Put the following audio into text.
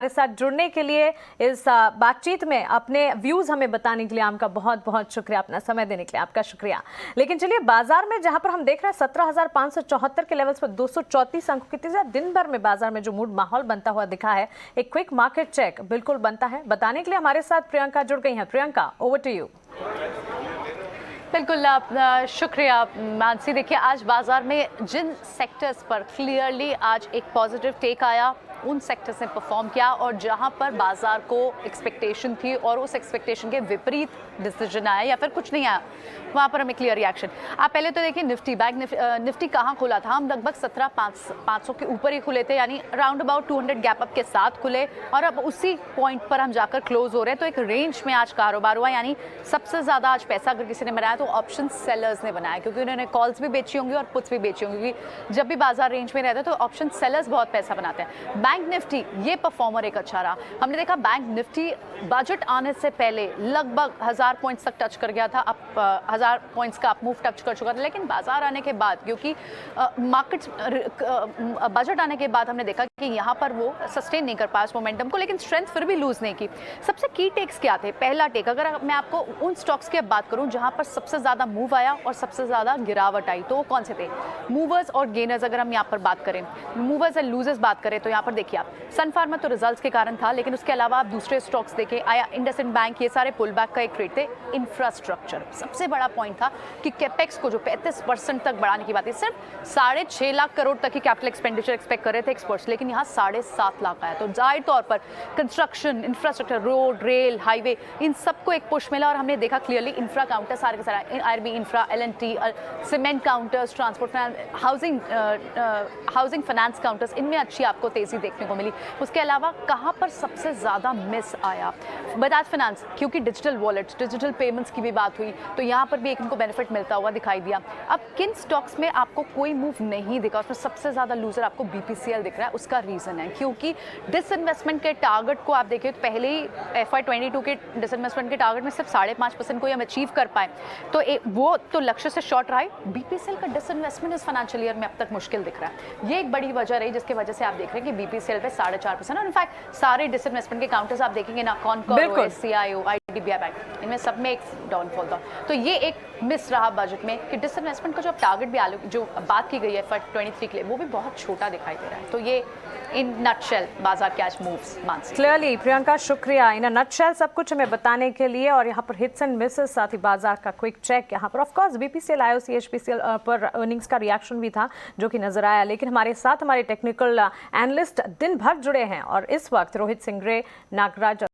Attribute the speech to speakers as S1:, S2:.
S1: हमारे साथ जुड़ने के लिए इस बातचीत में अपने व्यूज हमें बताने के लिए आपका बहुत बहुत शुक्रिया, अपना समय देने के लिए आपका शुक्रिया। लेकिन चलिए, बाजार में जहां पर हम देख रहे हैं 17,574 के लेवल्स पर 234 अंकों की तेजी, दिन भर में बाजार में जो मूड माहौल बनता हुआ दिखा है, एक क्विक मार्केट चेक बिल्कुल बनता है। बताने के लिए हमारे साथ प्रियंका जुड़ गई हैं। Priyanka, over to you.
S2: बिल्कुल शुक्रिया मानसी। देखिए, आज बाजार में जिन सेक्टर्स पर क्लियरली आज एक पॉजिटिव टेक आया, उन सेक्टर्स ने परफॉर्म किया, और जहां पर बाजार को एक्सपेक्टेशन थी और उस एक्सपेक्टेशन के विपरीत डिसीजन आया या फिर कुछ नहीं आया, वहां पर हमें क्लियर रिएक्शन। आप पहले तो देखिए निफ्टी, बैंक निफ्टी कहाँ खुला था, हम लगभग 17,500 के ऊपर ही खुले थे, यानी राउंड अबाउट 200 गैप अप के साथ खुले, और अब उसी पॉइंट पर हम जाकर क्लोज हो रहे हैं। तो एक रेंज में आज कारोबार हुआ, यानी सबसे ज्यादा आज पैसा अगर किसी ने बनाया तो ऑप्शन सेलर्स ने बनाया, क्योंकि उन्होंने कॉल्स भी बेची होंगी और पुट्स भी बेची होंगी, क्योंकि जब भी बाजार रेंज में रहता है तो ऑप्शन सेलर्स बहुत पैसा बनाते हैं। बैंक निफ्टी ये परफॉर्मर एक अच्छा रहा। हमने देखा बैंक निफ्टी बजट आने से पहले लगभग 1000 पॉइंट्स तक टच कर गया था, अब 1000 पॉइंट्स का अप मूव टच कर चुका था, लेकिन बाजार आने के बाद, क्योंकि मार्केट बजट आने के बाद हमने देखा कि यहाँ पर वो सस्टेन नहीं कर पाया उस मोमेंटम को, लेकिन स्ट्रेंथ फिर भी लूज नहीं की। सबसे की टेक्स क्या थे? पहला टेक, अगर मैं आपको उन स्टॉक्स की अब बात करूं जहां पर सबसे ज्यादा मूव आया और सबसे ज्यादा गिरावट आई, तो वो कौन से थे? मूवर्स और गेनर्स। अगर हम यहाँ पर बात करें, मूवर्स एंड लूजर्स बात करें, तो यहाँ पर देखिए आप, सन फार्मा तो रिजल्ट्स के कारण था, लेकिन उसके अलावा आप दूसरे स्टॉक्स देखें, आया इंडसइंड बैंक, ये सारे पुल बैक का एक ट्रेड थे। इंफ्रास्ट्रक्चर सबसे बड़ा पॉइंट था कि कैपेक्स को जो 35% तक बढ़ाने की बात है, सिर्फ 6.5 लाख करोड़ तक की कैपिटल एक्सपेंडिचर एक्सपेक्ट कर रहे थे एक्सपर्ट्स, लेकिन यहाँ 7.5 लाख आया। तो जाहिर तौर पर construction, infrastructure, road, rail, highway, इन सबको एक पुश मिला, और हमने देखा क्लियरली इंफ्रा काउंटर सारे के सारे, IRB infra, L&T, cement counters, transport, housing finance counters, इनमें अच्छी आपको तेजी देखने को मिली। उसके अलावा कहाँ पर सबसे ज़्यादा मिस आया? बजाज फाइनेंस, क्योंकि डिजिटल वॉलेट्स, डिजिटल पेमेंट्स की भी बात हुई, तो यहाँ पर भी एक इनको बेनिफिट मिलता हुआ दिखाई दिया। अब किन स्टॉक्स में आपको कोई मूव नहीं दिखा, उसमें सबसे ज़्यादा लूजर आपको बीपीसीएल दिख रहा है। उसका रीज़न है क्योंकि डिसइन्वेस्टमेंट के टारगेट को आप देखिए तो पहले ही FY22 के डिसइन्वेस्टमेंट के टारगेट में सिर्फ 5.5% को हम अचीव कर पाए, तो वो तो लक्ष्य से शॉर्ट रहा है। बीपीसीएल का डिसइन्वेस्टमेंट इस फाइनेंशियल ईयर में अब तक मुश्किल दिख रहा है। ये एक बड़ी वजह रही जिसकी वजह से आप देख रहे हैं कि बीपीसीएल पे 4.5%, और इनफैक्ट सारे डिसइन्वेस्टमेंट के काउंटर्स आप देखेंगे ना, कॉनकॉर, CIO, IDBI बैंक, इनमें सब में एक डाउनफॉल था। तो ये एक मिस रहा बजट में कि डिसइन्वेस्टमेंट का जो टारगेट भी जो बात की गई है FY23 के लिए, वो भी बहुत छोटा दिखाई दे रहा है। तो ये इन नटशेल बाजार के आज मूव्स मानसी।
S1: क्लियरली प्रियंका, शुक्रिया इन नटशेल सब कुछ हमें बताने के लिए, और यहाँ पर हिट्स एंड मिसेस, साथ ही बाजार का क्विक चेक। यहाँ पर of course BPCL, IOC, HPCL पर अर्निंग्स का रिएक्शन भी था जो कि नजर आया, लेकिन हमारे साथ हमारे टेक्निकल एनालिस्ट दिन भर जुड़े हैं, और इस वक्त रोहित सिंगरे, नागराज